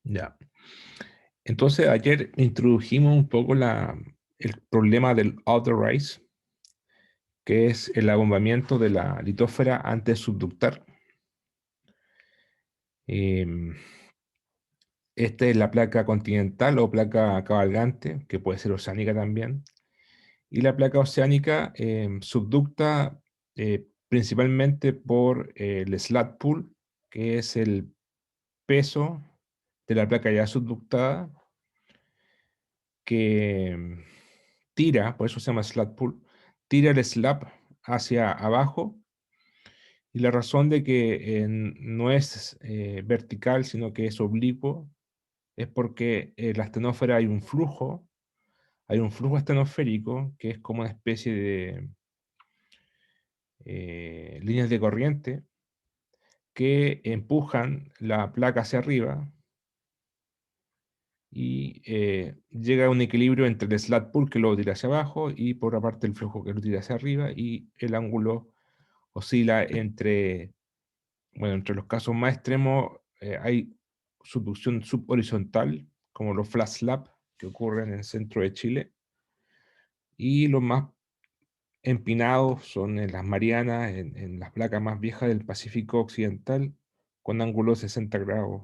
Ya. Entonces, ayer introdujimos un poco el problema del outer rise, que es el abombamiento de la litósfera antes de subductar. Em, Esta es la placa continental o placa cabalgante, que puede ser oceánica también. Y la placa oceánica subducta principalmente por el slat pull, que es el peso de la placa ya subductada, que tira, por eso se llama slat pull, tira el slab hacia abajo. Y la razón de que no es vertical, sino que es oblicuo, es porque en la astenósfera hay un flujo astenosférico que es como una especie de líneas de corriente que empujan la placa hacia arriba y llega a un equilibrio entre el slat pull que lo tira hacia abajo y por aparte el flujo que lo tira hacia arriba, y el ángulo oscila entre los casos más extremos hay subducción subhorizontal, como los flash slab que ocurren en el centro de Chile, y los más empinados son en las Marianas, en las placas más viejas del Pacífico Occidental, con ángulos de 60 grados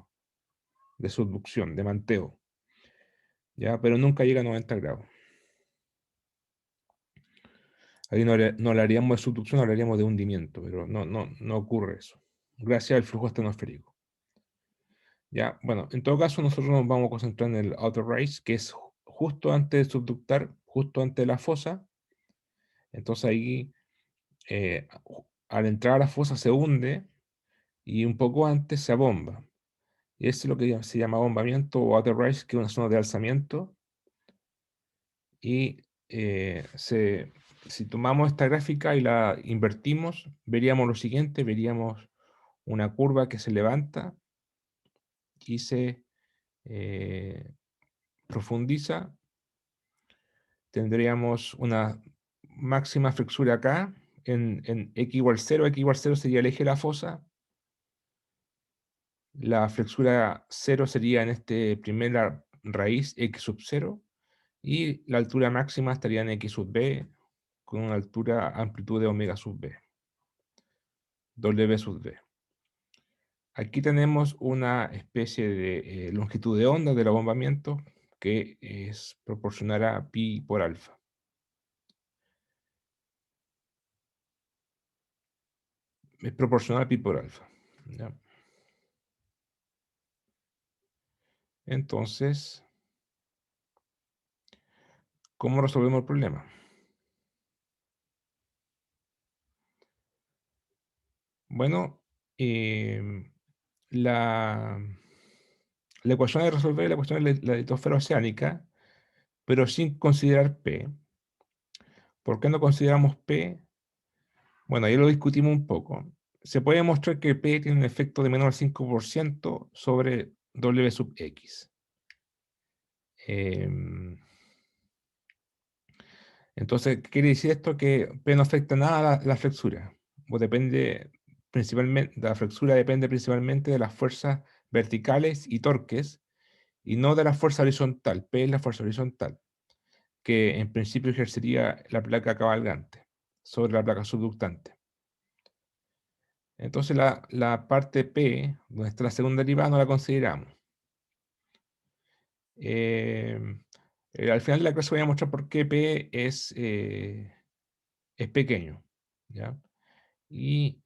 de subducción, de manteo, ¿ya? Pero nunca llega a 90 grados. Ahí no hablaríamos de subducción, hablaríamos de hundimiento, pero no ocurre eso, gracias al flujo astenosférico. Ya, bueno, en todo caso nosotros nos vamos a concentrar en el outer rise, que es justo antes de subductar, justo antes de la fosa. Entonces ahí, al entrar a la fosa se hunde y un poco antes se abomba. Y eso es lo que se llama abombamiento o outer rise, que es una zona de alzamiento. Y si tomamos esta gráfica y la invertimos, veríamos lo siguiente: veríamos una curva que se levanta y se eh, profundiza. Tendríamos una máxima flexura acá, en x igual 0. X igual 0 sería el eje de la fosa. La flexura 0 sería en este primera raíz x sub 0. Y la altura máxima estaría en x sub b, con una amplitud de omega sub b, w sub b. Aquí tenemos una especie de longitud de onda del abombamiento que es proporcional a pi por alfa. Es proporcional a pi por alfa, ¿ya? Entonces, ¿cómo resolvemos el problema? Bueno, em, la, la ecuación de resolver es la ecuación de la litosfera oceánica, pero sin considerar P. ¿Por qué no consideramos P? Bueno, ahí lo discutimos un poco. Se puede demostrar que P tiene un efecto de menor al 5% sobre W sub X. Em, entonces, ¿qué quiere decir esto? Que P no afecta nada a la flexura. O depende principalmente, la flexura depende principalmente de las fuerzas verticales y torques, y no de la fuerza horizontal. P es la fuerza horizontal, que en principio ejercería la placa cabalgante sobre la placa subductante. Entonces la parte P, donde está la segunda derivada, no la consideramos. Eh, Al final de la clase voy a mostrar por qué P es pequeño, ¿ya? Y,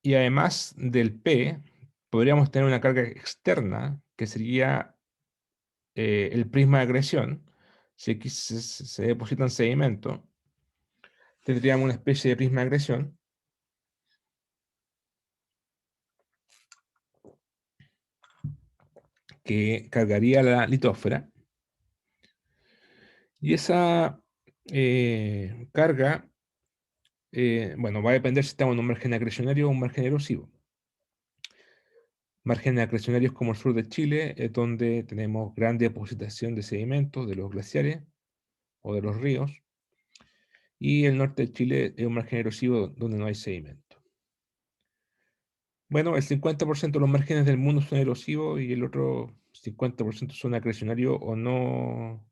y además del P, podríamos tener una carga externa, que sería el prisma de agresión. Si aquí se depositan sedimentos, tendríamos una especie de prisma de agresión que cargaría la litósfera. Y esa carga, bueno, va a depender si estamos en un margen acrecionario o un margen erosivo. Márgenes acrecionarios como el sur de Chile, es donde tenemos gran depositación de sedimentos de los glaciares o de los ríos. Y el norte de Chile es un margen erosivo donde no hay sedimento. Bueno, el 50% de los márgenes del mundo son erosivos y el otro 50% son acrecionarios o no,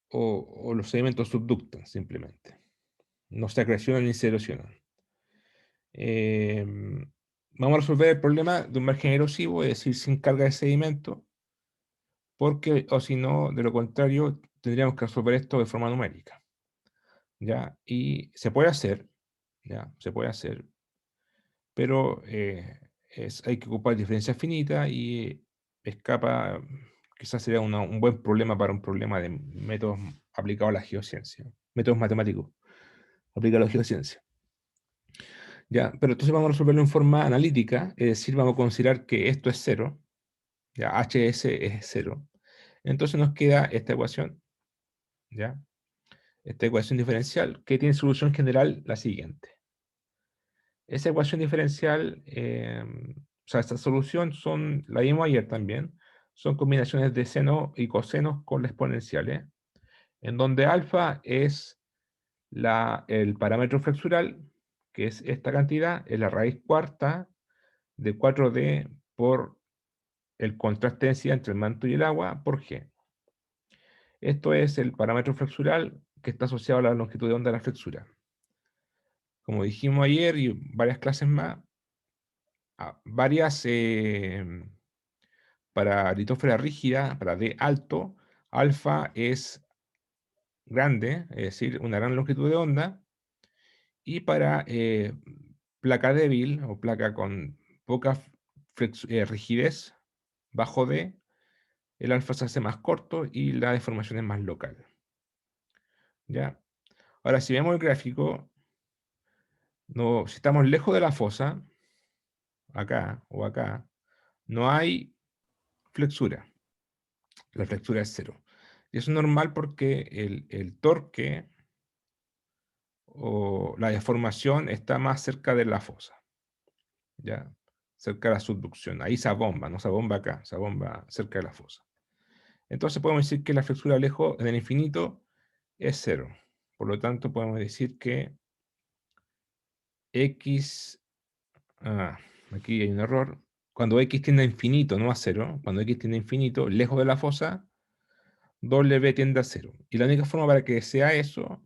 o los sedimentos subductan simplemente. No se acrecionan ni se erosionan. Vamos a resolver el problema de un margen erosivo, es decir, sin carga de sedimento, porque, o si no, de lo contrario, tendríamos que resolver esto de forma numérica. ¿Ya? Y se puede hacer, ¿ya? Se puede hacer, pero hay que ocupar diferencia finita y escapa, quizás sería un buen problema para un problema de métodos aplicados a la geociencia, métodos matemáticos aplicados a la geociencia. ¿Ya? Pero entonces vamos a resolverlo en forma analítica, es decir, vamos a considerar que esto es cero, ya HS es cero. Entonces nos queda esta ecuación, ¿ya? Esta ecuación diferencial que tiene solución general la siguiente. Esa ecuación diferencial, o sea, esta solución la vimos ayer también, son combinaciones de seno y cosenos con la exponenciales, en donde alfa es el parámetro flexural, que es esta cantidad, es la raíz cuarta de 4D por el contraste de densidad entre el manto y el agua por G. Esto es el parámetro flexural que está asociado a la longitud de onda de la flexura. Como dijimos ayer y varias clases más, varias para litósfera rígida, para D alto, alfa es grande, es decir, una gran longitud de onda, y para placa débil o placa con poca rigidez, bajo D, el alfa se hace más corto y la deformación es más local. ¿Ya? Ahora, si vemos el gráfico, no, si estamos lejos de la fosa, acá o acá, no hay flexura. La flexura es cero. Y eso es normal porque el torque o la deformación está más cerca de la fosa, ¿ya? Cerca de la subducción. Ahí se abomba, no se abomba acá, se abomba cerca de la fosa. Entonces podemos decir que la flexura lejos en el infinito es cero. Por lo tanto, podemos decir que x, aquí hay un error. Cuando x tiende a infinito, no a cero, cuando x tiende a infinito, lejos de la fosa, W tiende a cero. Y la única forma para que sea eso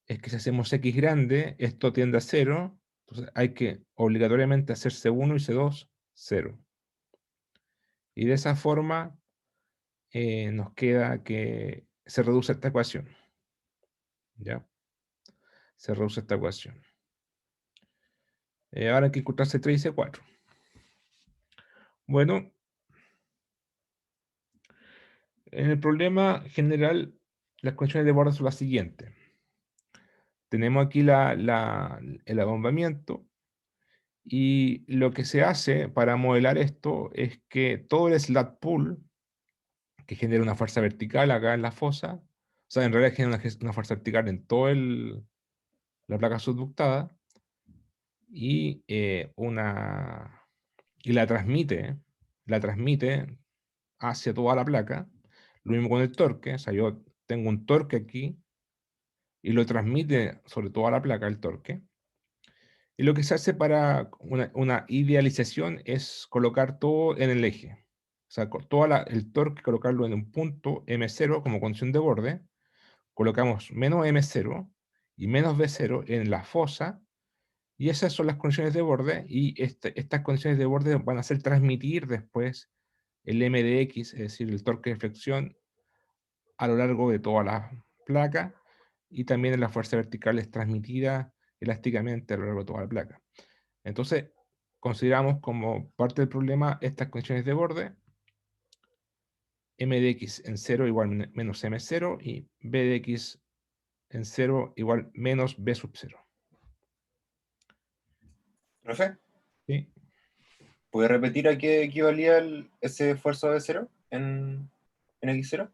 es que si hacemos x grande, esto tiende a cero, entonces hay que obligatoriamente hacer C1 y C2, cero. Y de esa forma nos queda que se reduce esta ecuación. ¿Ya? Se reduce esta ecuación. Ahora hay que encontrar C3 y C4. Bueno, en el problema general, las condiciones de borde son las siguientes. Tenemos aquí el abombamiento. Y lo que se hace para modelar esto es que todo el slat pool, que genera una fuerza vertical acá en la fosa, o sea, en realidad genera una fuerza vertical en toda la placa subductada, y, y la transmite hacia toda la placa. Lo mismo con el torque, o sea, yo tengo un torque aquí y lo transmite sobre toda la placa el torque. Y lo que se hace para una idealización es colocar todo en el eje. O sea, todo el torque, colocarlo en un punto M0 como condición de borde. Colocamos menos M0 y menos B0 en la fosa. Y esas son las condiciones de borde. Y estas condiciones de borde van a hacer transmitir después el M de X, es decir, el torque de flexión, a lo largo de toda la placa. Y también la fuerza vertical es transmitida elásticamente a lo largo de toda la placa. Entonces, consideramos como parte del problema estas condiciones de borde, m de x en 0 igual menos m0 y b de x en 0 igual menos b sub 0. Profe, ¿Sí? ¿puede repetir a qué equivalía ese esfuerzo de cero en X0?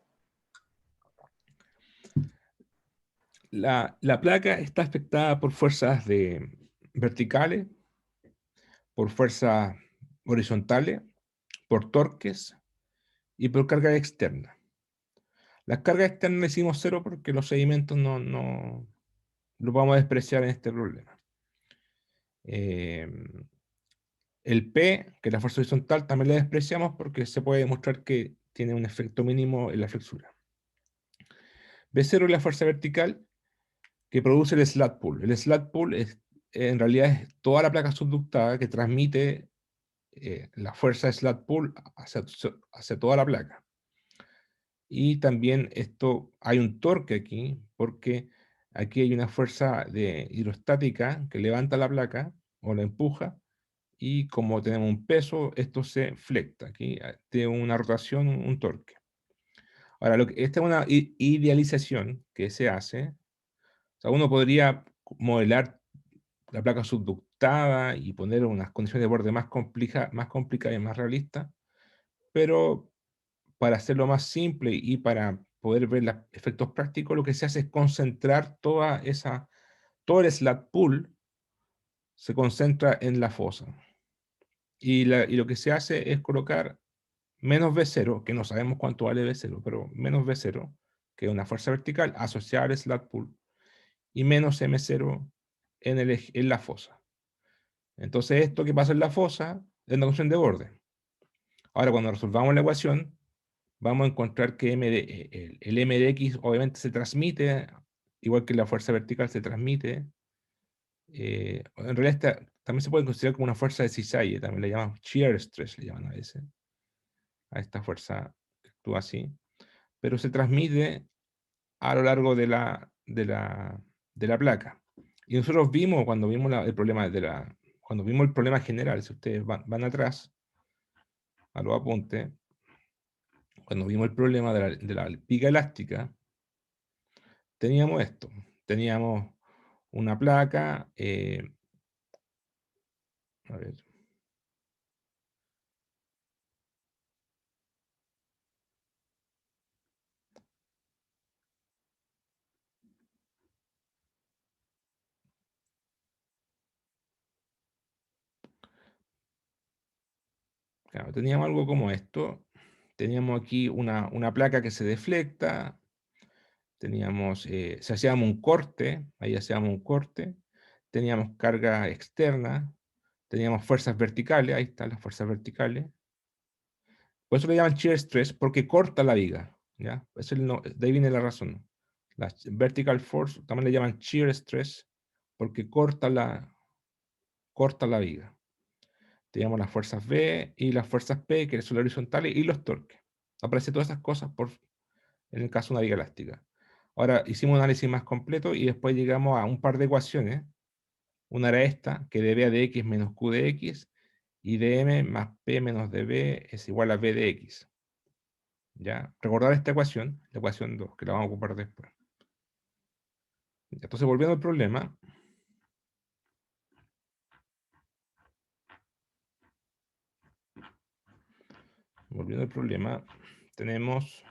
La placa está afectada por fuerzas verticales, por fuerzas horizontales, por torques y por carga externa. Las cargas externas decimos cero porque los sedimentos no lo vamos a despreciar en este problema. El P, que es la fuerza horizontal, también la despreciamos porque se puede demostrar que tiene un efecto mínimo en la flexura. B0 es la fuerza vertical que produce el slat pull. El slat pull en realidad es toda la placa subductada que transmite la fuerza de slat pull hacia toda la placa. Y también hay un torque aquí, porque aquí hay una fuerza hidrostática que levanta la placa o la empuja, y como tenemos un peso, esto se flecta. Aquí tiene una rotación, un torque. Ahora, esta es una idealización que se hace. O sea, uno podría modelar la placa subductada y poner unas condiciones de borde más complicadas y más realistas, pero para hacerlo más simple y para poder ver los efectos prácticos, lo que se hace es concentrar todo el slat pull se concentra en la fosa. Y lo que se hace es colocar menos V0, que no sabemos cuánto vale V0, pero menos V0, que es una fuerza vertical, asociada al slat pull, y menos M0 en la fosa. Entonces, esto que pasa en la fosa es una cuestión de borde. Ahora, cuando resolvamos la ecuación, vamos a encontrar que el M de X obviamente se transmite, igual que la fuerza vertical se transmite. En realidad también se puede considerar como una fuerza de cisalle, también le llaman shear stress, le llaman a veces, a esta fuerza que actúa así, pero se transmite a lo largo de la placa. Y nosotros vimos, cuando vimos el problema cuando vimos el problema general, si ustedes van atrás a los apuntes, cuando vimos el problema de la pica elástica, teníamos esto. Teníamos una placa, a ver, claro, teníamos algo como esto. Teníamos aquí una placa que se deflecta. Teníamos, si hacíamos un corte, ahí hacíamos un corte. Teníamos carga externa. Teníamos fuerzas verticales, ahí están las fuerzas verticales. Por eso le llaman shear stress, porque corta la viga. ¿Ya? De ahí viene la razón. La vertical force también le llaman shear stress, porque corta la viga. Teníamos las fuerzas B y las fuerzas P, que son las horizontales, y los torques. Aparecen todas esas cosas en el caso de una viga elástica. Ahora hicimos un análisis más completo y después llegamos a un par de ecuaciones. Una era esta, que dB de x menos q de x, y dm más p menos db es igual a b de x. ¿Ya? Recordar esta ecuación, la ecuación 2, que la vamos a ocupar después. Entonces, volviendo al problema, tenemos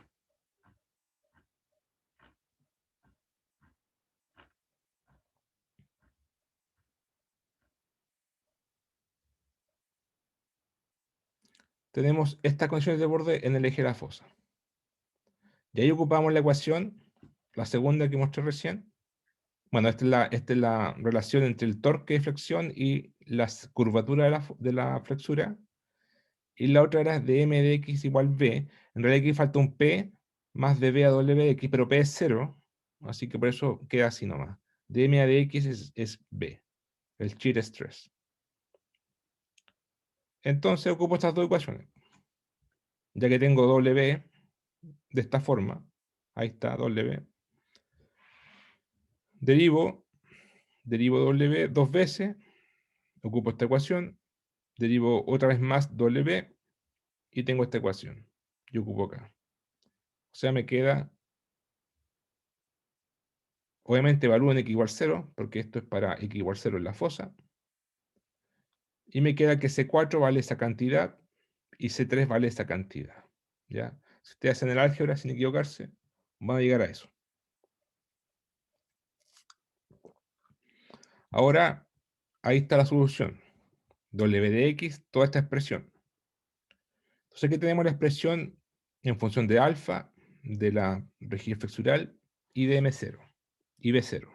estas condiciones de borde en el eje de la fosa. Y ahí ocupamos la ecuación, la segunda que mostré recién. Bueno, esta es la relación entre el torque de flexión y las curvaturas de la flexura. Y la otra era dm de x igual b. En realidad aquí falta un p más db a w de x, pero p es 0, así que por eso queda así nomás. Dm de x es b, el shear stress. Entonces ocupo estas dos ecuaciones. Ya que tengo w de esta forma, ahí está w, derivo w dos veces, ocupo esta ecuación, derivo otra vez más w y tengo esta ecuación. Yo ocupo acá. O sea, me queda, obviamente evalúo en x igual 0, porque esto es para x igual 0 en la fosa. Y me queda que C4 vale esa cantidad y C3 vale esa cantidad. ¿Ya? Si ustedes hacen el álgebra sin equivocarse, van a llegar a eso. Ahora, ahí está la solución. W de x, toda esta expresión. Entonces aquí tenemos la expresión en función de alfa, de la rigidez flexural y de M0 y B0.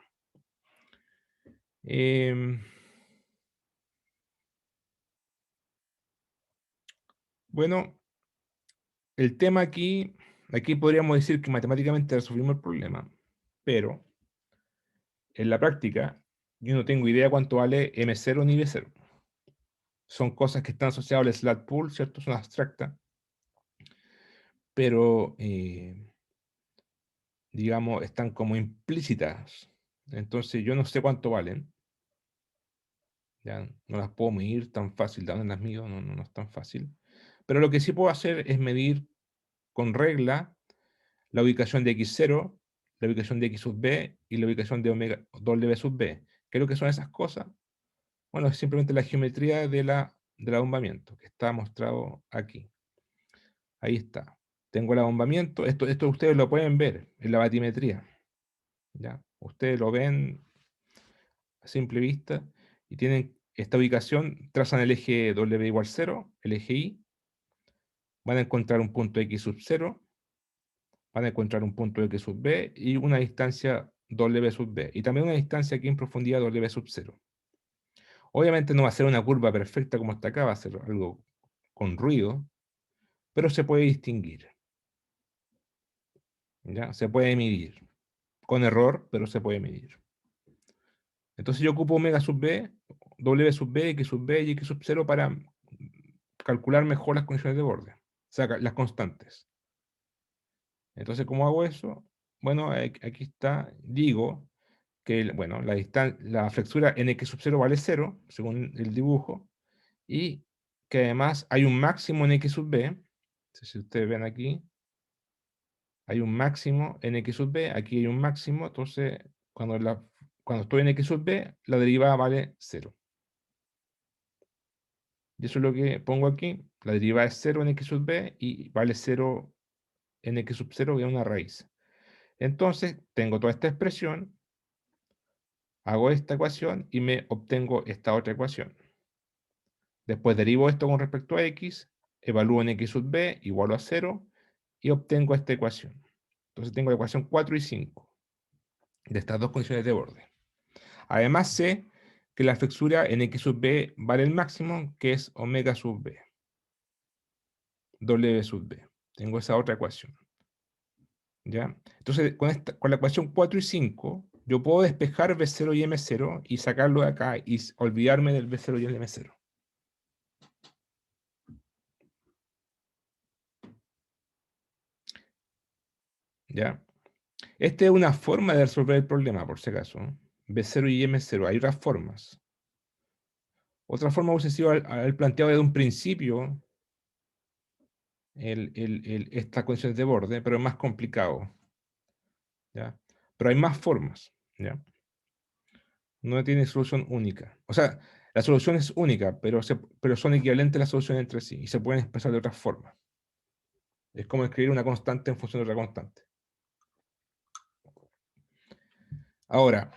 Bueno, el tema aquí podríamos decir que matemáticamente resolvimos el problema, pero en la práctica yo no tengo idea cuánto vale M0 ni B0. Son cosas que están asociadas al slot pool, ¿cierto? Son abstractas, pero digamos, están como implícitas. Entonces yo no sé cuánto valen. Ya no las puedo medir tan fácil, ¿de dónde las mido? No es tan fácil. Pero lo que sí puedo hacer es medir con regla la ubicación de x0, la ubicación de x sub b y la ubicación de omega w sub b. ¿Qué es lo que son esas cosas? Bueno, es simplemente la geometría del abombamiento, que está mostrado aquí. Ahí está. Tengo el abombamiento. Esto ustedes lo pueden ver en la batimetría. ¿Ya? Ustedes lo ven a simple vista y tienen esta ubicación, trazan el eje W igual 0, el eje Y, van a encontrar un punto X sub 0, van a encontrar un punto X sub B y una distancia W sub B, y también una distancia aquí en profundidad W sub 0. Obviamente no va a ser una curva perfecta como está acá, va a ser algo con ruido, pero se puede distinguir. ¿Ya? Se puede medir. Con error, pero se puede medir. Entonces yo ocupo omega sub B, W sub B, X sub B y X sub 0 para calcular mejor las condiciones de borde, o sea, las constantes. Entonces, ¿cómo hago eso? Bueno, aquí está, digo que bueno, la flexura en X sub 0 vale 0, según el dibujo, y que además hay un máximo en X sub B. Si ustedes ven aquí, hay un máximo en X sub B, aquí hay un máximo, entonces cuando estoy en X sub B, la derivada vale 0. Y eso es lo que pongo aquí. La derivada es 0 en X sub B y vale 0 en X sub 0, que es una raíz. Entonces, tengo toda esta expresión, hago esta ecuación y me obtengo esta otra ecuación. Después derivo esto con respecto a X, evalúo en X sub B igual a 0 y obtengo esta ecuación. Entonces tengo la ecuación 4 y 5 de estas dos condiciones de borde. Además sé que la flexura en X sub B vale el máximo, que es omega sub B, W sub B. Tengo esa otra ecuación. ¿Ya? Entonces, con la ecuación 4 y 5, yo puedo despejar B0 y M0 y sacarlo de acá y olvidarme del B0 y el M0. ¿Ya? Esta es una forma de resolver el problema, por si acaso. B0 y M0. Hay otras formas. Otra forma hubiese sido haber planteado desde un principio estas condiciones de borde, pero es más complicado. ¿Ya? Pero hay más formas. ¿Ya? No tiene solución única. O sea, la solución es única, pero son equivalentes las soluciones entre sí y se pueden expresar de otras formas. Es como escribir una constante en función de otra constante. Ahora,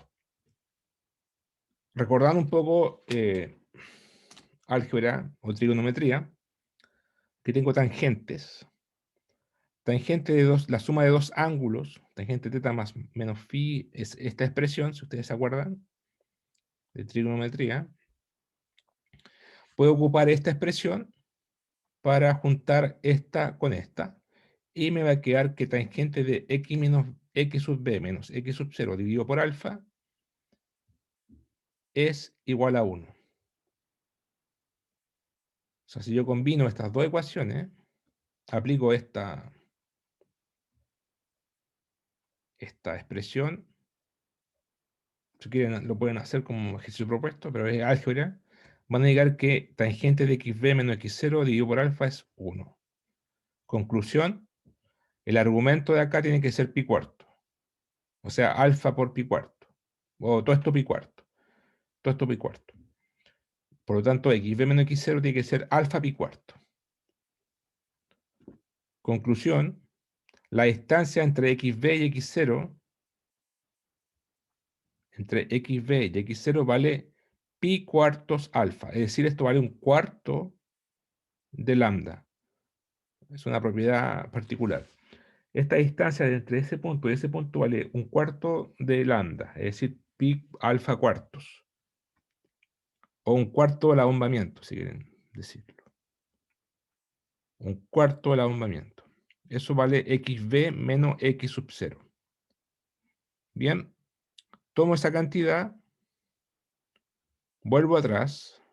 recordando un poco álgebra o trigonometría, que tengo tangentes. Tangente de la suma de dos ángulos, tangente teta más menos phi, es esta expresión, si ustedes se acuerdan, de trigonometría. Puedo ocupar esta expresión para juntar esta con esta, y me va a quedar que tangente de x menos x sub b menos x sub 0 dividido por alfa es igual a 1. O sea, si yo combino estas dos ecuaciones, aplico esta expresión, si quieren lo pueden hacer como ejercicio propuesto, pero es álgebra, van a llegar que tangente de xb menos x0 dividido por alfa es 1. Conclusión, el argumento de acá tiene que ser pi cuarto. O sea, alfa por pi cuarto. O todo esto pi cuarto. Todo esto pi cuarto. Por lo tanto, xb menos x0 tiene que ser alfa pi cuarto. Conclusión, la distancia entre xb y x0, entre xb y x0 vale pi cuartos alfa. Es decir, esto vale un cuarto de lambda. Es una propiedad particular. Esta distancia entre ese punto y ese punto vale un cuarto de lambda, es decir, pi alfa cuartos. O un cuarto del abombamiento, si quieren decirlo. Un cuarto del abombamiento. Eso vale xb menos x sub 0. Bien, tomo esa cantidad, vuelvo atrás.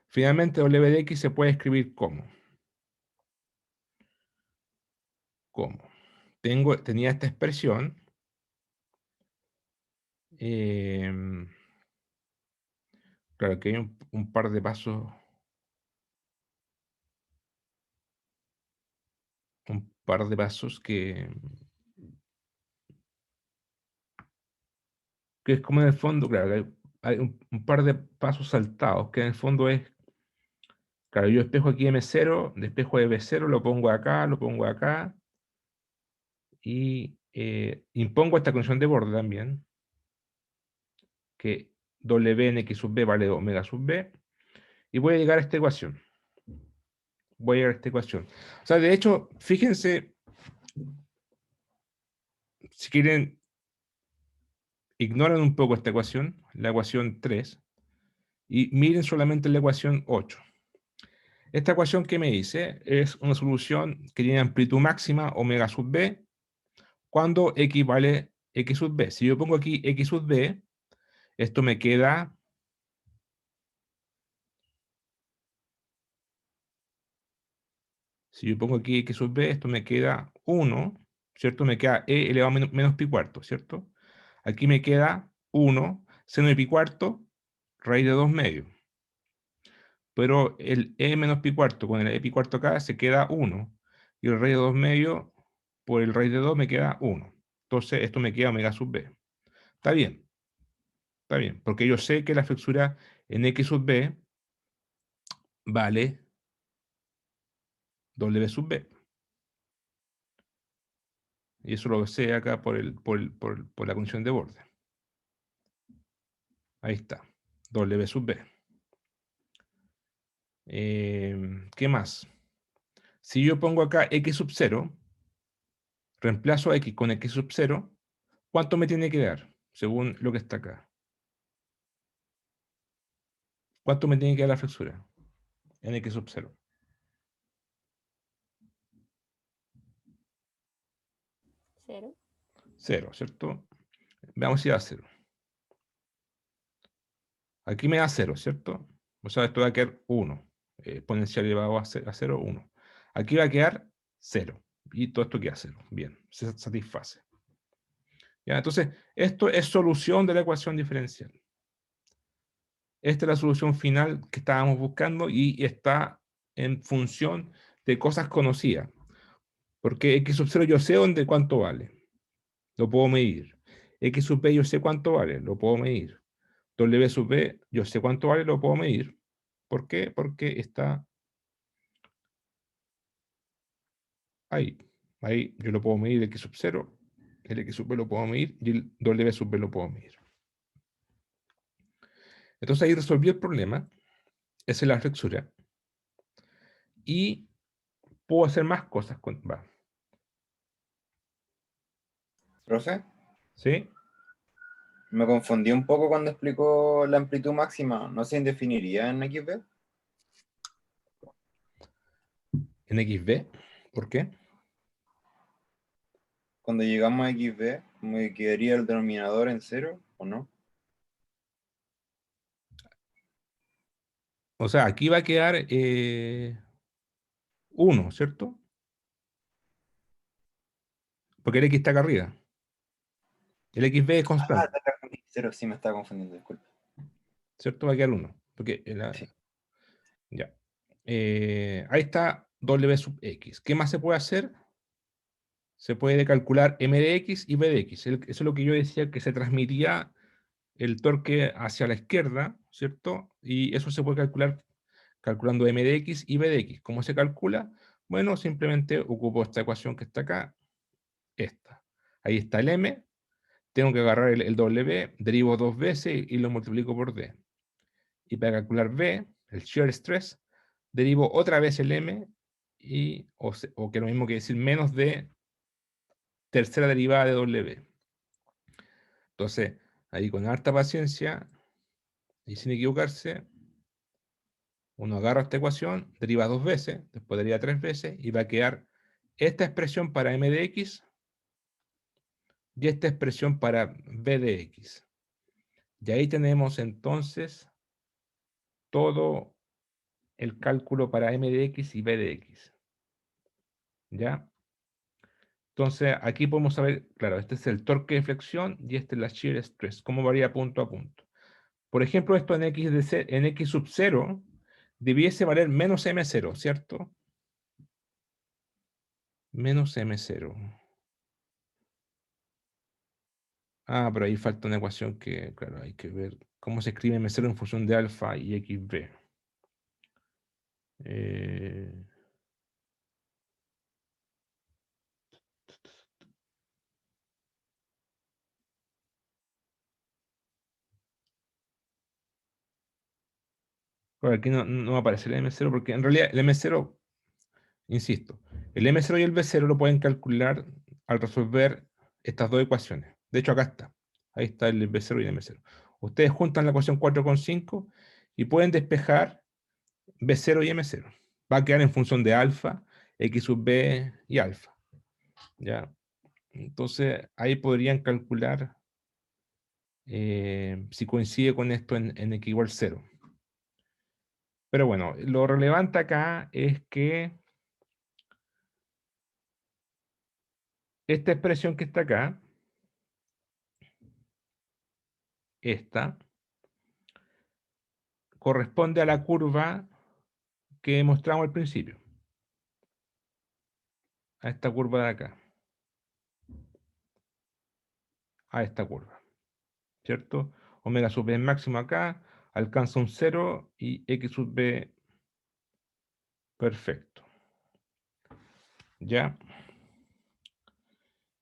Finalmente w de x se puede escribir como. Tenía esta expresión. Claro que hay un par de pasos. Un par de pasos que es como en el fondo, claro, hay un par de pasos saltados, que en el fondo es, claro, yo despejo aquí M0, despejo de B0, lo pongo acá, y impongo esta condición de borde también, que W en X sub B vale omega sub B, y voy a llegar a esta ecuación. O sea, de hecho, fíjense, si quieren, ignoran un poco esta ecuación, la ecuación 3, y miren solamente la ecuación 8. Esta ecuación que me dice es una solución que tiene amplitud máxima omega sub b cuando x vale x sub b. Si yo pongo aquí x sub b, esto me queda... Si yo pongo aquí x sub b, esto me queda 1, ¿cierto? Me queda e elevado a menos pi cuarto, ¿cierto? Aquí me queda 1, seno de pi cuarto, raíz de 2 medios. Pero el e menos pi cuarto con el e pi cuarto acá se queda 1. Y el raíz de 2 medios por el raíz de 2 me queda 1. Entonces esto me queda omega sub b. Está bien, porque yo sé que la flexura en x sub b vale w sub b. Y eso lo sé acá por la condición de borde. Ahí está, w sub b. ¿Qué más? Si yo pongo acá x sub 0, reemplazo x con x sub 0, ¿cuánto me tiene que dar? Según lo que está acá. ¿Cuánto me tiene que dar la flexura en x sub 0? 0. 0, ¿cierto? Veamos si da 0. Aquí me da 0, ¿cierto? O sea, esto va a quedar 1. Exponencial elevado a 0, 1. Aquí va a quedar 0. Y todo esto queda 0. Bien, se satisface. ¿Ya? Entonces, esto es solución de la ecuación diferencial. Esta es la solución final que estábamos buscando y está en función de cosas conocidas. Porque x sub 0 yo sé cuánto vale. Lo puedo medir. X sub b yo sé cuánto vale. Lo puedo medir. W sub b yo sé cuánto vale. Lo puedo medir. ¿Por qué? Porque está ahí. Ahí yo lo puedo medir, el x sub 0. El x sub b lo puedo medir y el W sub b lo puedo medir. Entonces ahí resolví el problema. Esa es la flexura. Y puedo hacer más cosas con... Va. Profe, ¿Sí? me confundí un poco cuando explicó la amplitud máxima. ¿No se definiría en XB? En XB. ¿Por qué? Cuando llegamos a XB, ¿me quedaría el denominador en 0 o no? O sea, aquí va a quedar 1, ¿cierto? Porque el X está acá arriba. El XB es constante, Está confundido. 0, sí, me estaba confundiendo, disculpe. ¿cierto? Va a quedar 1. Porque Sí. ya. Ahí está W sub X. ¿Qué más se puede hacer? Se puede calcular M de X y B de X. Eso es lo que yo decía, que se transmitía el torque hacia la izquierda, ¿cierto? Y eso se puede calcular calculando M de X y B de X. ¿Cómo se calcula? Bueno, simplemente ocupo esta ecuación que está acá, esta. Ahí está el M, tengo que agarrar el W, derivo dos veces y lo multiplico por D. Y para calcular B, el shear stress, derivo otra vez el M, o que es lo mismo que decir menos D tercera derivada de W. Entonces, ahí con harta paciencia y sin equivocarse, Uno agarra esta ecuación, deriva 2 veces, después deriva 3 veces, y va a quedar esta expresión para m de x y esta expresión para b de x. Y ahí tenemos entonces todo el cálculo para m de x y b de x. ¿Ya? Entonces, aquí podemos saber, claro, este es el torque de flexión y este es la shear stress, cómo varía punto a punto. Por ejemplo, esto en en x sub 0 debiese valer menos m0, ¿cierto? Menos m0. Ah, pero ahí falta una ecuación que, claro, hay que ver cómo se escribe m0 en función de alfa y xb. Eh, Bueno, aquí no va a aparecer el M0 porque en realidad el M0, insisto, el M0 y el B0 lo pueden calcular al resolver estas dos ecuaciones. De hecho, acá está. Ahí está el B0 y el M0. Ustedes juntan la ecuación 4 con 5 y pueden despejar B0 y M0. Va a quedar en función de alfa, X sub B y alfa. ¿Ya? Entonces, ahí podrían calcular si coincide con esto en X igual 0. Pero bueno, lo relevante acá es que esta expresión que está acá, esta, corresponde a la curva que mostramos al principio. A esta curva de acá. A esta curva. ¿Cierto? Omega sub b máximo acá, alcanza un 0 y x sub b perfecto. ¿Ya?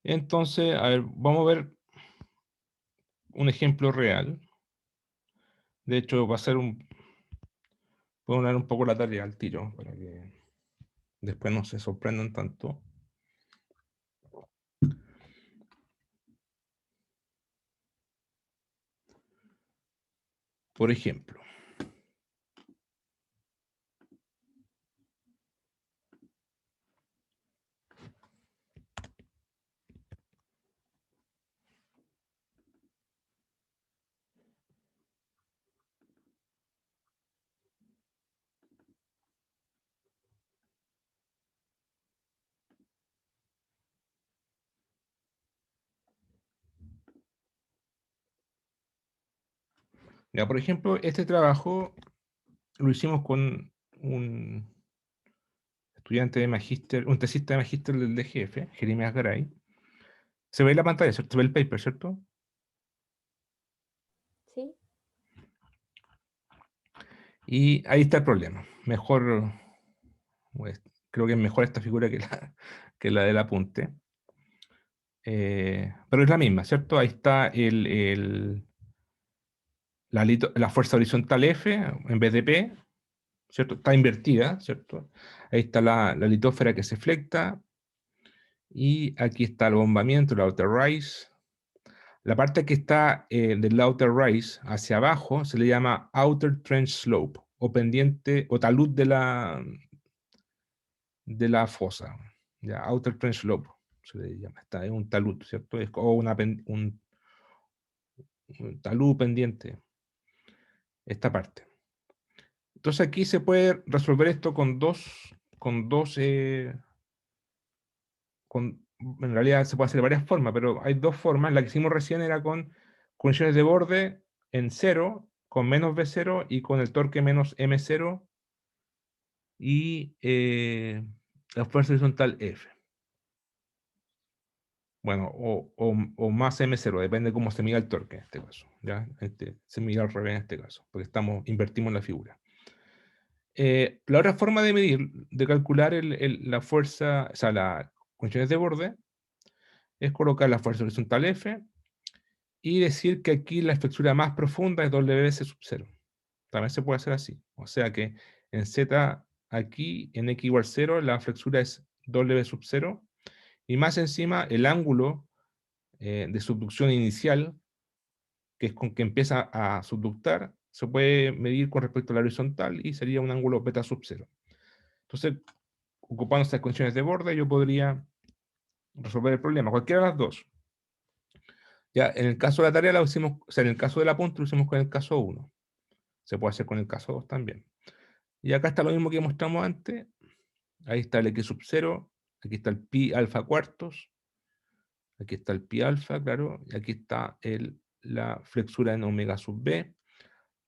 Entonces, a ver, vamos a ver un ejemplo real. De hecho, va a ser un... Voy a dar un poco la tarea al tiro para que después no se sorprendan tanto. Por ejemplo, ya, por ejemplo, este trabajo lo hicimos con un estudiante de magíster, un tesista de magíster del DGF, Jeremías Garay. Se ve la pantalla, ¿cierto? Se ve el paper, ¿cierto? Sí. Y ahí está el problema. Mejor, pues, creo que es mejor esta figura que la del apunte. Pero es la misma, ¿cierto? Ahí está la fuerza horizontal F en vez de P, ¿cierto? Está invertida, ¿cierto? Ahí está la litósfera que se flecta. Y aquí está el bombamiento, el outer rise. La parte que está del outer rise hacia abajo se le llama outer trench slope o pendiente o talud de la fosa. ¿Ya? Outer trench slope se le llama. Es un talud, ¿cierto? Es como un talud pendiente. Esta parte. Entonces aquí se puede resolver esto en realidad se puede hacer de varias formas, pero hay dos formas. La que hicimos recién era con condiciones de borde en 0, con menos B0 y con el torque menos M0 y la fuerza horizontal F. Bueno, o más M0, depende de cómo se mida el torque en este caso. ¿Ya? Se mide al revés en este caso, porque invertimos la figura. La otra forma de medir, de calcular la fuerza, o sea, las condiciones de borde, es colocar la fuerza horizontal F y decir que aquí la flexura más profunda es WS sub 0. También se puede hacer así. O sea que en Z aquí, en X igual 0, la flexura es W sub 0. Y más encima, el ángulo de subducción inicial, que es con que empieza a subductar, se puede medir con respecto a la horizontal y sería un ángulo beta sub 0. Entonces, ocupando estas condiciones de borde, yo podría resolver el problema, cualquiera de las dos. Ya, en el caso de la tarea la hicimos, o sea, en el caso del apunte lo hicimos con el caso 1. Se puede hacer con el caso 2 también. Y acá está lo mismo que mostramos antes. Ahí está el X sub 0, aquí está el pi alfa cuartos, aquí está el pi alfa, claro, y aquí está la flexura en omega sub b.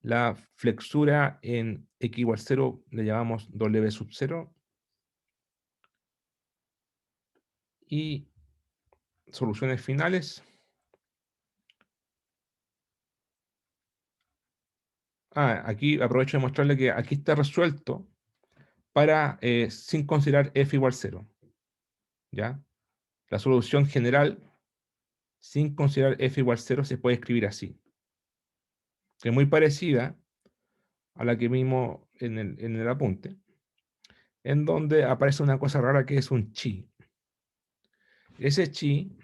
La flexura en x igual 0 le llamamos W sub 0. Y soluciones finales. Aquí aprovecho de mostrarle que aquí está resuelto para sin considerar f igual 0. ¿Ya? La solución general sin considerar f igual 0 se puede escribir así. Que es muy parecida a la que vimos en el apunte, en donde aparece una cosa rara que es un chi. Ese chi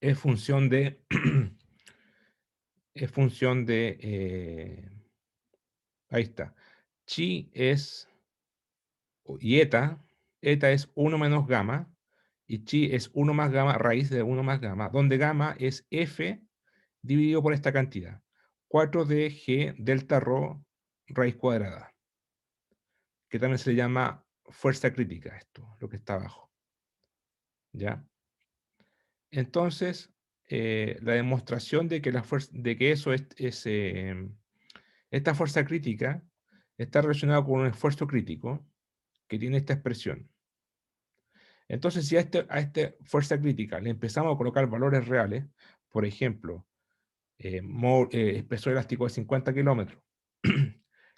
es función de es función de ahí está. Chi es y eta es 1 menos gamma y chi es 1 más gamma raíz de 1 más gamma, donde gamma es f dividido por esta cantidad, 4d g delta rho raíz cuadrada, que también se le llama fuerza crítica, esto, lo que está abajo. ¿Ya? Entonces, la demostración de que, esta fuerza crítica está relacionada con un esfuerzo crítico que tiene esta expresión. Entonces, si a esta fuerza crítica le empezamos a colocar valores reales, por ejemplo, espesor elástico de 50 kilómetros,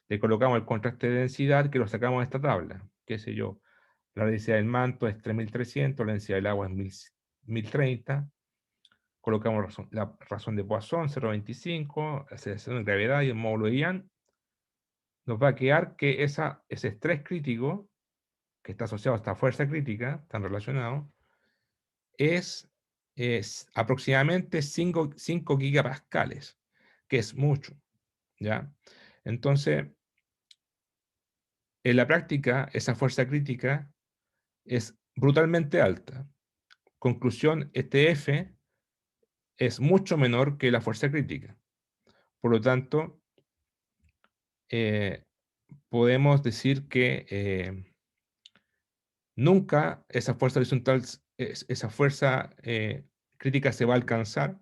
le colocamos el contraste de densidad que lo sacamos de esta tabla, qué sé yo, la densidad del manto es 3300, la densidad del agua es 1030, colocamos la razón de Poisson 0.25, la aceleración de gravedad y el módulo de Ian, nos va a quedar que ese estrés crítico, que está asociado a esta fuerza crítica, están relacionados, es aproximadamente 5 gigapascales, que es mucho, ¿ya? Entonces, en la práctica, esa fuerza crítica es brutalmente alta. Conclusión, este F es mucho menor que la fuerza crítica. Por lo tanto, podemos decir que nunca esa fuerza horizontal, esa fuerza crítica se va a alcanzar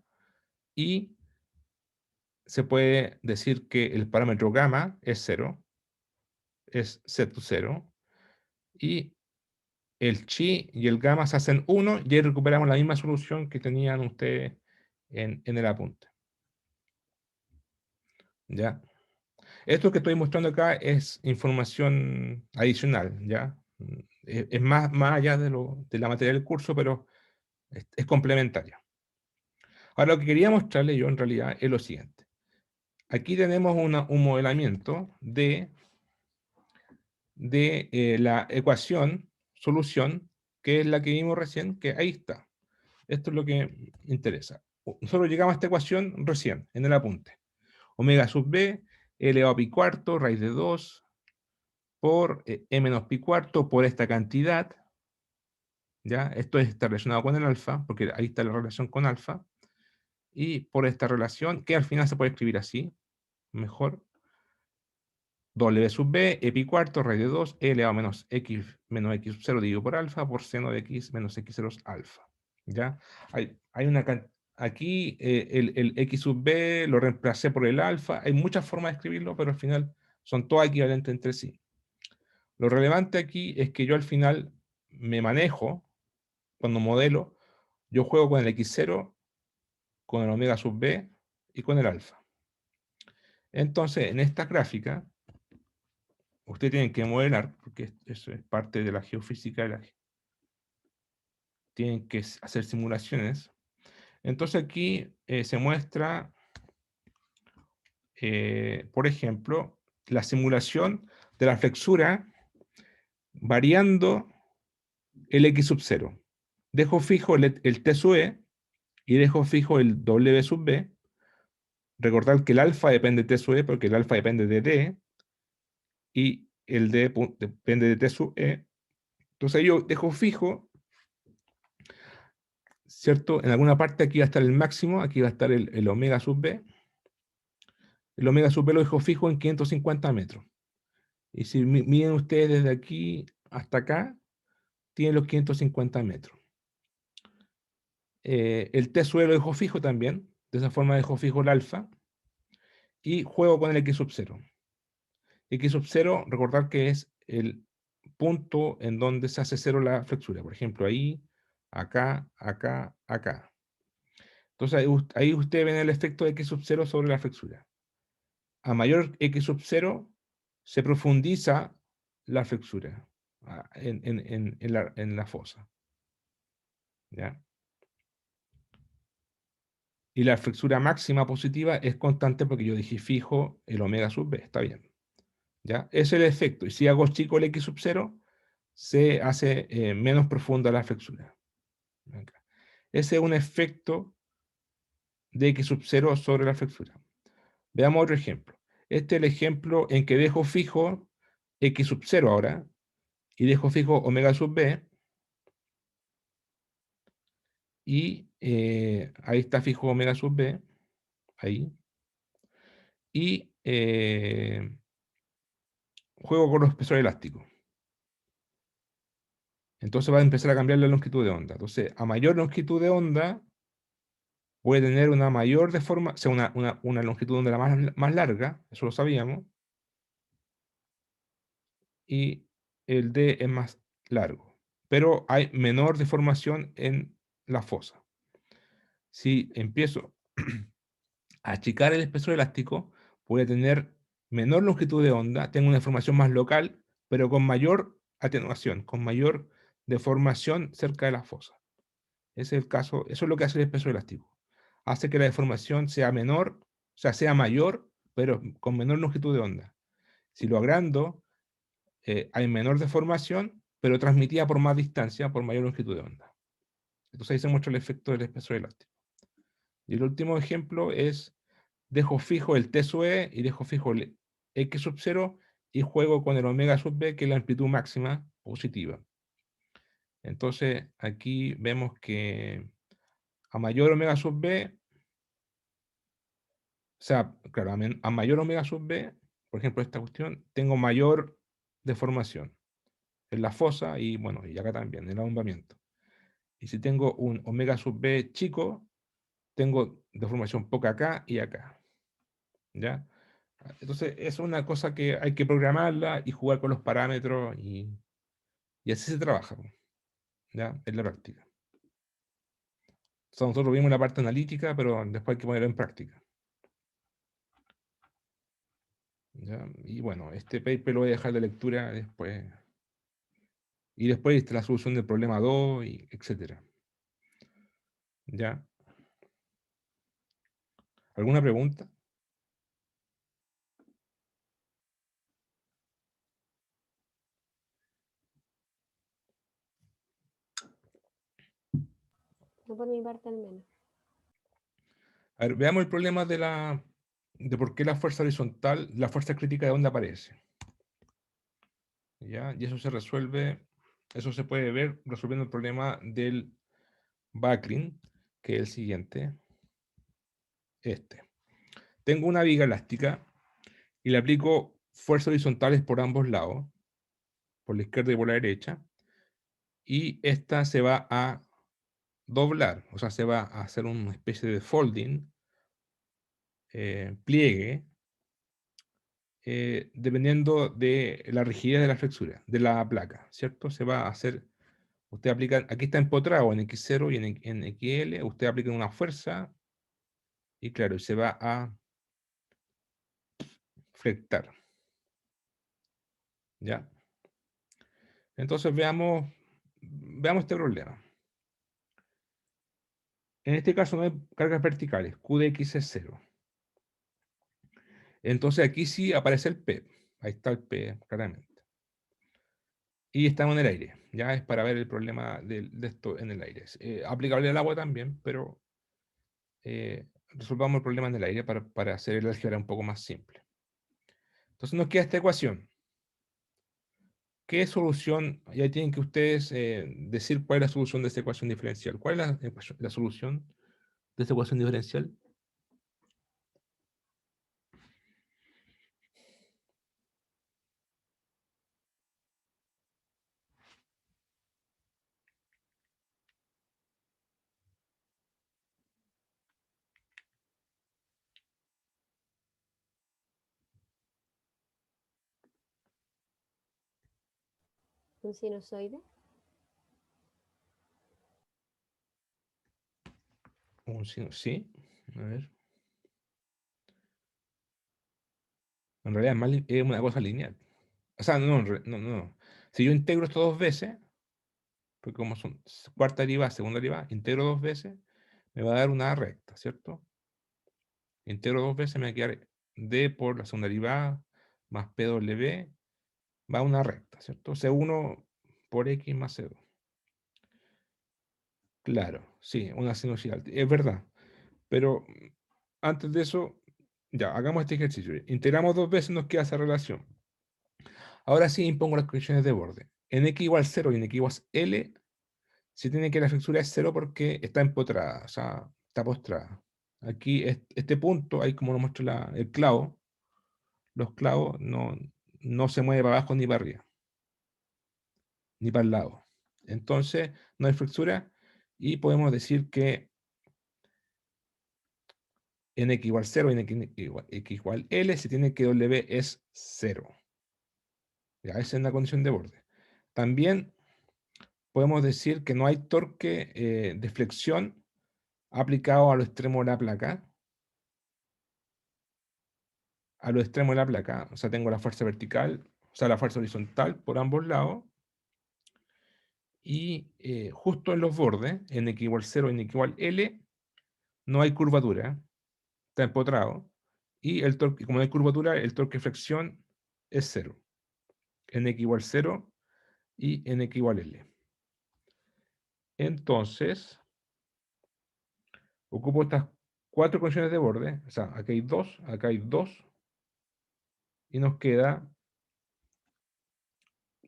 y se puede decir que el parámetro gamma es 0, es Z0, y el chi y el gamma se hacen 1 y ahí recuperamos la misma solución que tenían ustedes en el apunte. ¿Ya? Esto que estoy mostrando acá es información adicional, ¿ya? Es más allá de la materia del curso, pero es complementaria. Ahora, lo que quería mostrarle yo en realidad es lo siguiente. Aquí tenemos un modelamiento de la ecuación, solución, que es la que vimos recién, que ahí está. Esto es lo que interesa. Nosotros llegamos a esta ecuación recién, en el apunte. Omega sub b, elevado a pi cuarto, raíz de 2, por e menos pi cuarto, por esta cantidad. ¿Ya? Esto está relacionado con el alfa, porque ahí está la relación con alfa. Y por esta relación, que al final se puede escribir así, mejor. W sub b, e pi cuarto, raíz de 2, e elevado a menos x sub 0 dividido por alfa, por seno de x menos x0 alfa. ¿Ya? Aquí el x sub b lo reemplacé por el alfa. Hay muchas formas de escribirlo, pero al final son todas equivalentes entre sí. Lo relevante aquí es que yo al final me manejo, cuando modelo, yo juego con el x0, con el omega sub b y con el alfa. Entonces, en esta gráfica, ustedes tienen que modelar, porque eso es parte de la geofísica, tienen que hacer simulaciones. Entonces aquí se muestra, por ejemplo, la simulación de la flexura variando el x sub 0. Dejo fijo el T sub e y dejo fijo el W sub b, Recordar que el alfa depende de T sub E porque el alfa depende de D y el D depende de T sub E. Entonces yo dejo fijo, ¿cierto? En alguna parte aquí va a estar el máximo, aquí va a estar el omega sub B. El omega sub B lo dejo fijo en 550 metros. Y si miden ustedes desde aquí hasta acá, tienen los 550 metros. El T sub E lo dejo fijo también. De esa forma dejo fijo el alfa. Y juego con el X sub 0. X sub 0, recordar que es el punto en donde se hace cero la flexura. Por ejemplo, ahí, acá, acá, acá. Entonces ahí ustedes ven el efecto de X sub 0 sobre la flexura. A mayor X sub 0 se profundiza la flexura en la fosa. ¿Ya? Y la flexura máxima positiva es constante porque yo dije fijo el omega sub B. Está bien. ¿Ya? Ese es el efecto. Y si hago chico el X sub 0, se hace menos profunda la flexura. Acá. Ese es un efecto de X sub 0 sobre la flexura. Veamos otro ejemplo. Este es el ejemplo en que dejo fijo X sub 0 ahora y dejo fijo omega sub B y ahí está fijo omega sub B, ahí. Y juego con los espesores elásticos. Entonces va a empezar a cambiar la longitud de onda. Entonces, a mayor longitud de onda, puede tener una mayor deformación, o sea, una longitud de onda más larga, eso lo sabíamos, y el D es más largo. Pero hay menor deformación en la fosa. Si empiezo a achicar el espesor elástico, puede tener menor longitud de onda, tengo una deformación más local, pero con mayor atenuación, con mayor deformación cerca de la fosa. Ese es el caso, eso es lo que hace el espesor elástico. Hace que la deformación sea menor, o sea, sea mayor, pero con menor longitud de onda. Si lo agrando, hay menor deformación, pero transmitida por más distancia, por mayor longitud de onda. Entonces ahí se muestra el efecto del espesor elástico. Y el último ejemplo es, dejo fijo el T sub E y dejo fijo el X sub 0 y juego con el omega sub B, que es la amplitud máxima positiva. Entonces aquí vemos que a mayor omega sub B, o sea, claro, a mayor omega sub B, por ejemplo, esta cuestión, tengo mayor deformación en la fosa y bueno, y acá también, en el abombamiento. Y si tengo un omega sub B chico, tengo deformación poca acá y acá. ¿Ya? Entonces, es una cosa que hay que programarla y jugar con los parámetros y así se trabaja, po, ¿ya? En la práctica. Entonces, nosotros vimos la parte analítica, pero después hay que ponerlo en práctica. ¿Ya? Y bueno, este paper lo voy a dejar de lectura después. Y después está la solución del problema 2, y etcétera. ¿Ya? ¿Alguna pregunta? No por mi parte al menos. A ver, veamos el problema de por qué la fuerza horizontal, la fuerza crítica de onda aparece. ¿Ya? Y eso se resuelve, eso se puede ver resolviendo el problema del buckling, que es el siguiente. Este. Tengo una viga elástica y le aplico fuerzas horizontales por ambos lados, por la izquierda y por la derecha, y esta se va a doblar, o sea, se va a hacer una especie de folding, pliegue, dependiendo de la rigidez de la flexura, de la placa, ¿cierto? Se va a hacer, usted aplica, aquí está empotrado en X0 y en XL, usted aplica una fuerza y claro, se va a flectar, ¿ya? Entonces veamos este problema. En este caso no hay cargas verticales, Q de X es 0. Entonces aquí sí aparece el P. Ahí está el P, claramente. Y estamos en el aire. Ya es para ver el problema de esto en el aire. Es aplicable al agua también, pero resolvamos el problema en el aire para hacer el álgebra un poco más simple. Entonces nos queda esta ecuación. ¿Qué solución? Ya tienen que ustedes decir cuál es la solución de esta ecuación diferencial. ¿Cuál es la solución de esta ecuación diferencial? Un sinusoide. Sí. A ver. En realidad es una cosa lineal. O sea, no. Si yo integro esto dos veces, porque como son cuarta derivada, segunda derivada, integro dos veces, me va a dar una recta, ¿cierto? Integro dos veces, me va a quedar d por la segunda derivada más pw, va a una recta, ¿cierto? C1 por x más C2. Claro, sí, una sinusoidal. Es verdad. Pero antes de eso, ya, hagamos este ejercicio. Integramos dos veces, nos queda esa relación. Ahora sí impongo las condiciones de borde. En x igual 0 y en x igual L, se tiene que la flexura es 0 porque está empotrada, o sea, está postrada. Aquí, este punto, ahí como lo muestra el clavo, los clavos no se mueven para abajo ni para arriba, ni para el lado. Entonces, no hay flexura y podemos decir que en x igual 0 y en x igual L, se tiene que W es 0. Ya, esa es la condición de borde. También podemos decir que no hay torque de flexión aplicado a los extremos de la placa. A los extremos de la placa. O sea, tengo la fuerza vertical, o sea, la fuerza horizontal por ambos lados. Y justo en los bordes, en x igual 0 y en x igual L, no hay curvatura. Está empotrado. Y el torque, como no hay curvatura, el torque de flexión es 0. En x igual 0 y en x igual L. Entonces, ocupo estas cuatro condiciones de borde. O sea, acá hay dos. Y nos queda,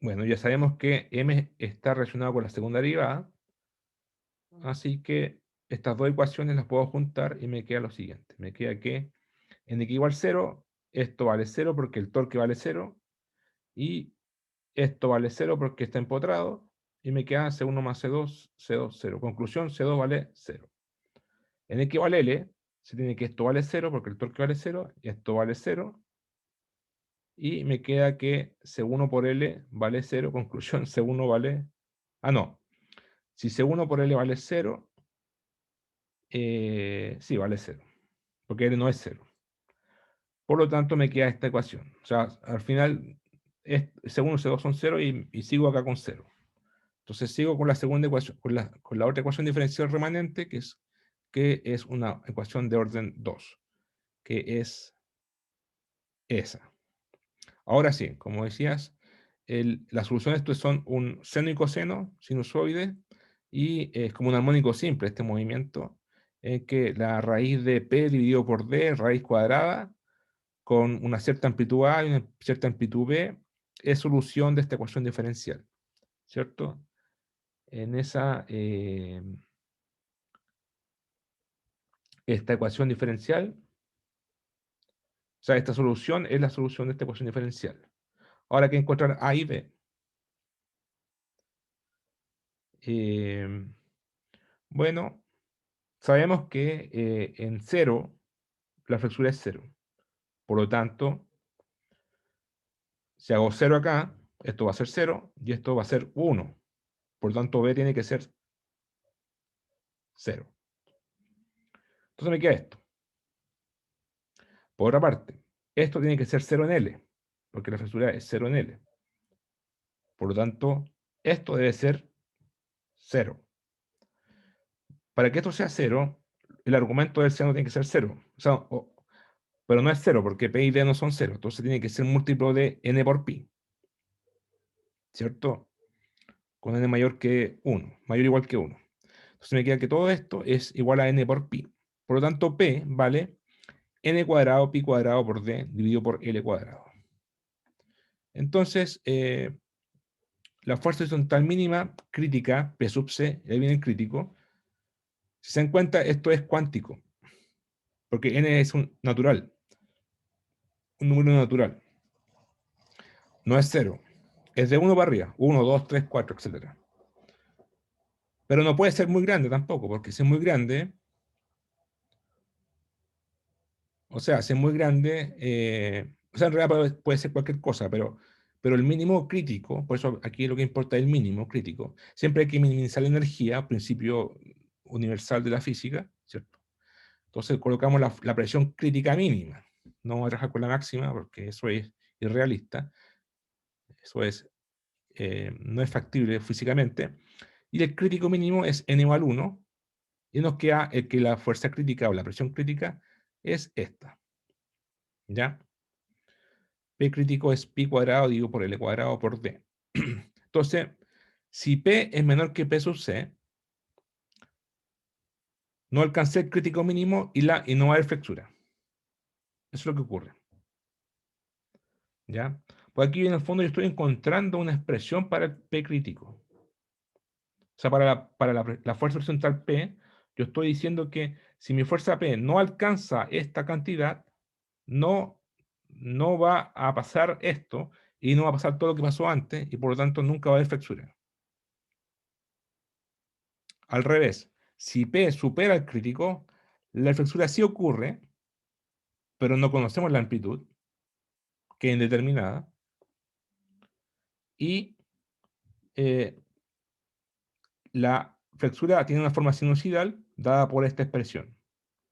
bueno, ya sabemos que m está relacionado con la segunda derivada. Así que estas dos ecuaciones las puedo juntar y me queda lo siguiente. Me queda que en x igual 0, esto vale 0 porque el torque vale 0. Y esto vale 0 porque está empotrado. Y me queda C1 más C2, C2, 0. Conclusión, C2 vale 0. En x igual L, se tiene que esto vale 0 porque el torque vale 0. Y esto vale 0. Y me queda que C1 por L vale 0. Conclusión, C1 vale... Ah, no. Si C1 por L vale 0, sí, vale 0. Porque L no es 0. Por lo tanto, me queda esta ecuación. O sea, al final, C1 y C2 son 0 y sigo acá con 0. Entonces sigo con la segunda ecuación, con la otra ecuación diferencial remanente, que es una ecuación de orden 2, que es esa. Ahora sí, como decías, las soluciones son un seno y coseno, sinusoide, y es como un armónico simple este movimiento, en que la raíz de P dividido por D, raíz cuadrada, con una cierta amplitud A y una cierta amplitud B, es solución de esta ecuación diferencial, ¿cierto? En esta ecuación diferencial, o sea, esta solución es la solución de esta ecuación diferencial. Ahora hay que encontrar A y B. Bueno, sabemos que en 0 la flexura es 0. Por lo tanto, si hago 0 acá, esto va a ser 0 y esto va a ser 1. Por lo tanto, B tiene que ser 0. Entonces me queda esto. Por otra parte, esto tiene que ser 0 en L, porque la flexura es 0 en L. Por lo tanto, esto debe ser 0. Para que esto sea 0, el argumento del seno tiene que ser 0. O sea, pero no es 0, porque P y D no son 0. Entonces tiene que ser múltiplo de n por pi. ¿Cierto? Con n mayor que 1, mayor o igual que 1. Entonces me queda que todo esto es igual a n por pi. Por lo tanto, P vale n cuadrado pi cuadrado por d dividido por L cuadrado. Entonces, la fuerza horizontal mínima crítica, P sub C, ahí viene el crítico. Si se dan cuenta, esto es cuántico, porque n es un natural, un número natural. No es cero, es de 1 para arriba, 1, 2, 3, 4, etc. Pero no puede ser muy grande tampoco, porque si es muy grande, o sea, si es muy grande, o sea, en realidad puede ser cualquier cosa, pero el mínimo crítico, por eso aquí lo que importa es el mínimo crítico, siempre hay que minimizar la energía, principio universal de la física, ¿cierto? Entonces colocamos la presión crítica mínima. No vamos a trabajar con la máxima porque eso es irrealista, eso es, no es factible físicamente. Y el crítico mínimo es n igual 1, y nos queda el que la fuerza crítica o la presión crítica es esta. ¿Ya? P crítico es pi cuadrado dividido por L cuadrado por D. Entonces, si P es menor que P sub C, no alcancé el crítico mínimo y no va a haber flexura. Eso es lo que ocurre. ¿Ya? Pues aquí en el fondo yo estoy encontrando una expresión para el P crítico. O sea, para la fuerza horizontal P, yo estoy diciendo que si mi fuerza P no alcanza esta cantidad, no va a pasar esto y no va a pasar todo lo que pasó antes y por lo tanto nunca va a haber flexura. Al revés, si P supera el crítico, la flexura sí ocurre, pero no conocemos la amplitud, que es indeterminada, y la flexura tiene una forma sinusoidal dada por esta expresión,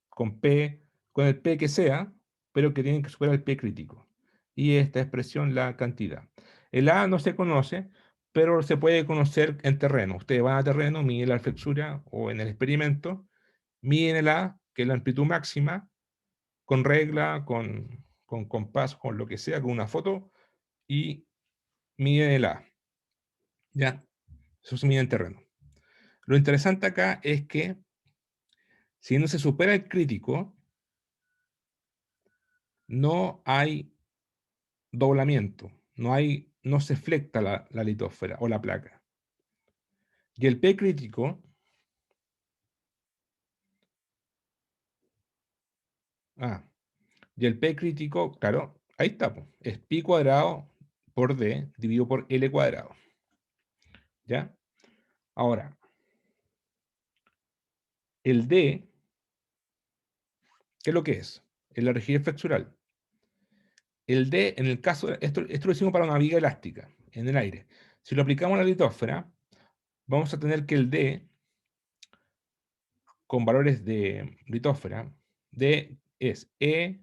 con el P que sea, pero que tiene que superar el P crítico. Y esta expresión, la cantidad. El A no se conoce, pero se puede conocer en terreno. Ustedes van a terreno, miden la flexura o en el experimento, miden el A, que es la amplitud máxima, con regla, con compás, con lo que sea, con una foto, y miden el A. ¿Ya? Eso se mide en terreno. Lo interesante acá es que si no se supera el crítico, no hay doblamiento, no se flecta la litósfera o la placa. Y el P crítico, y el P crítico, claro, ahí está, po, es pi cuadrado por D dividido por L cuadrado. ¿Ya? Ahora, el D, ¿qué es lo que es? Es la rigidez flexural. El D, en el caso, esto lo hicimos para una viga elástica en el aire. Si lo aplicamos a la litósfera, vamos a tener que el D, con valores de litósfera, D es E,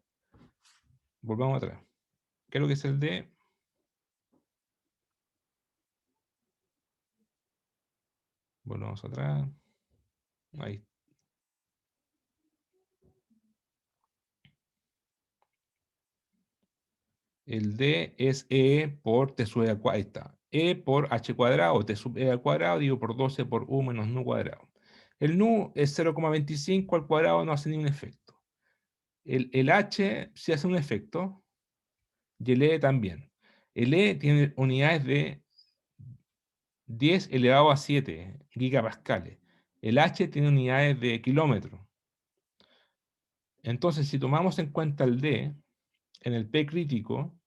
volvamos atrás. ¿Qué es lo que es el D? Volvamos atrás. Ahí. El D es E por T sub E al cuadrado. Ahí está. E por H cuadrado, T sub E al cuadrado, digo por 12 por U menos nu cuadrado. El nu es 0,25 al cuadrado, no hace ningún efecto. El H sí hace un efecto, y el E también. El E tiene unidades de 10 elevado a 7 gigapascales. El H tiene unidades de kilómetros. Entonces, si tomamos en cuenta el D en el P crítico,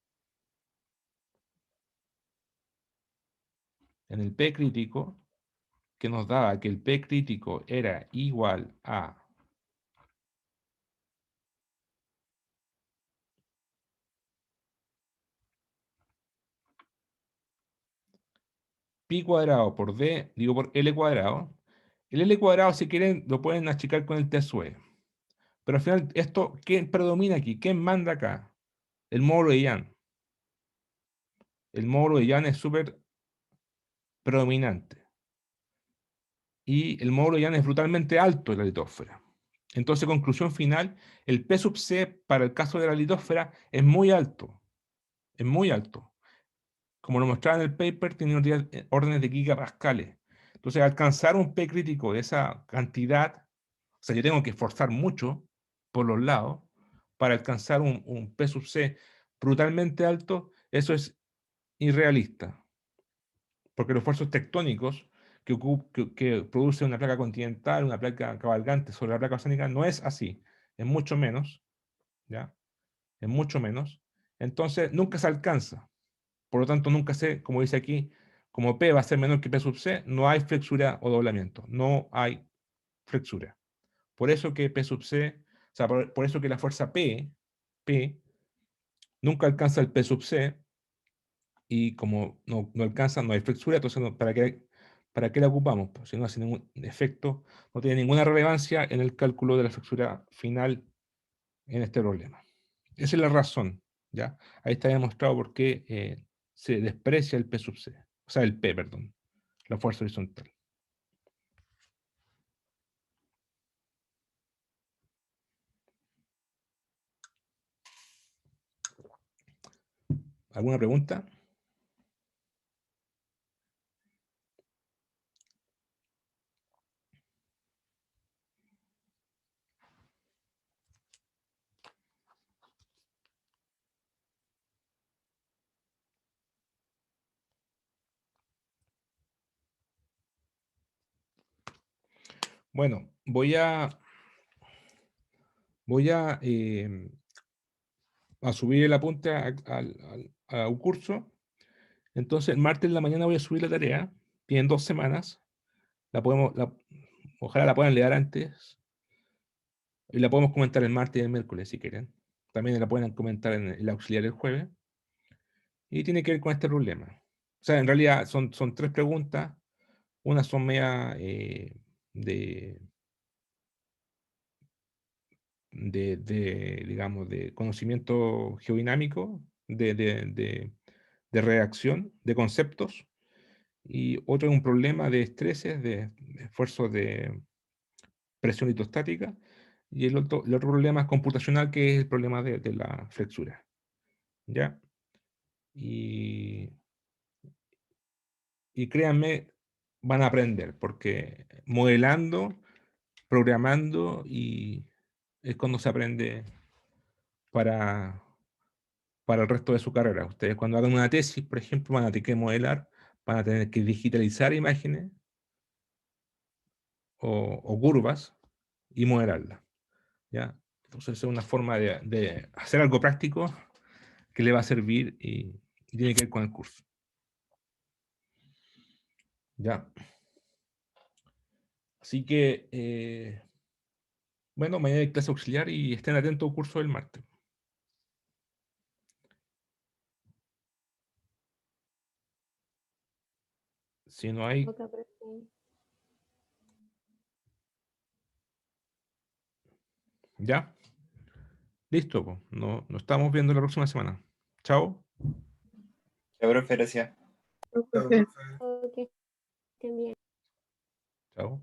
que nos daba que el P crítico era igual a pi cuadrado por D, digo por L cuadrado. El L cuadrado, si quieren, lo pueden achicar con el T sub E. Pero al final, esto, ¿quién predomina aquí? ¿Quién manda acá? El módulo de Young. El módulo de Young es súper predominante. Y el módulo de Young es brutalmente alto en la litósfera. Entonces, conclusión final, el P sub C para el caso de la litósfera es muy alto. Es muy alto. Como lo mostraba en el paper, tiene órdenes de gigapascales. Entonces, alcanzar un P crítico de esa cantidad O sea, yo tengo que esforzar mucho por los lados para alcanzar un P sub C brutalmente alto. Eso es irrealista, porque los esfuerzos tectónicos que produce una placa continental, una placa cabalgante sobre la placa oceánica, no es así, es mucho menos, ¿ya? Es mucho menos. Entonces, nunca se alcanza. Por lo tanto, nunca se, como dice aquí, como P va a ser menor que P sub C, no hay flexura o doblamiento, no hay flexura. Por eso que P sub C, o sea, por eso que la fuerza P, nunca alcanza el P sub C, y como no alcanza, no hay flexura, entonces ¿para qué la ocupamos? Pues si no hace ningún efecto, no tiene ninguna relevancia en el cálculo de la flexura final en este problema. Esa es la razón, ¿ya? Ahí está demostrado por qué se desprecia el P sub C, o sea, el P, perdón, la fuerza horizontal. ¿Alguna pregunta? Bueno, voy a subir el apunte a un curso. Entonces, el martes en la mañana voy a subir la tarea. Tienen 2 semanas. Ojalá la puedan leer antes. Y la podemos comentar el martes y el miércoles si quieren. También la pueden comentar en el auxiliar el jueves. Y tiene que ver con este problema. O sea, en realidad son 3 preguntas. Unas son media digamos, de conocimiento geodinámico, de reacción, de conceptos, y otro es un problema de estreses, de esfuerzos de presión hidrostática, y el otro problema es computacional, que es el problema de la flexura. ¿Ya? Y créanme, van a aprender, porque modelando, programando, y es cuando se aprende para el resto de su carrera. Ustedes cuando hagan una tesis, por ejemplo, van a tener que modelar, van a tener que digitalizar imágenes o curvas y modelarlas, ¿ya? Entonces es una forma de hacer algo práctico que le va a servir y tiene que ver con el curso. ¿Ya? Así que, bueno, mañana hay clase auxiliar y estén atentos al curso del martes. Si no hay... Ok, profe. ¿Ya? Listo, pues. Nos estamos viendo la próxima semana. Chao. Ya, profe, gracias. Profe. Ok, estén bien. Chao.